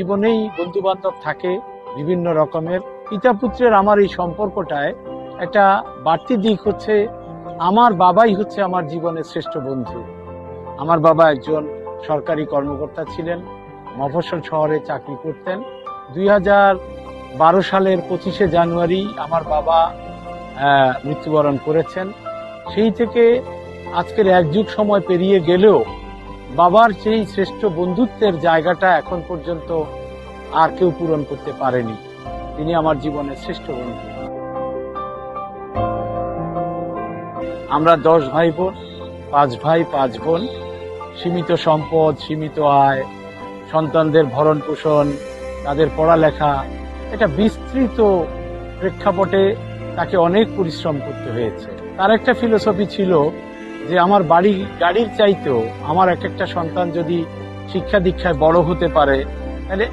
জীবনেই বন্ধু বান্ধব থাকে বিভিন্ন রকমের। পিতা পুত্রের আমার এই সম্পর্কটায় একটা বাড়তি দিক হচ্ছে আমার বাবাই হচ্ছে আমার জীবনের শ্রেষ্ঠ বন্ধু। আমার বাবা একজন সরকারি কর্মকর্তা ছিলেন, মফস্বল শহরে চাকরি করতেন। 2012 সালের 25শে জানুয়ারি আমার বাবা মৃত্যুবরণ করেছেন। সেই থেকে আজকের এক যুগ সময় পেরিয়ে গেলেও বাবার সেই শ্রেষ্ঠ বন্ধুত্বের জায়গাটা এখন পর্যন্ত আর কেউ পূরণ করতে পারেনি। তিনি আমার জীবনের শ্রেষ্ঠ বন্ধু। আমরা 10 ভাই বোন, 5 ভাই 5 বোন, সীমিত সম্পদ, সীমিত আয়, সন্তানদের ভরণ পোষণ, তাদের পড়ালেখা, এটা বিস্তৃত প্রেক্ষাপটে তাকে অনেক পরিশ্রম করতে হয়েছে। তার একটা ফিলোসফি ছিল যে আমার গাড়ির চাইতেও আমার এক একটা সন্তান যদি শিক্ষা দীক্ষায় বড় হতে পারে তাহলে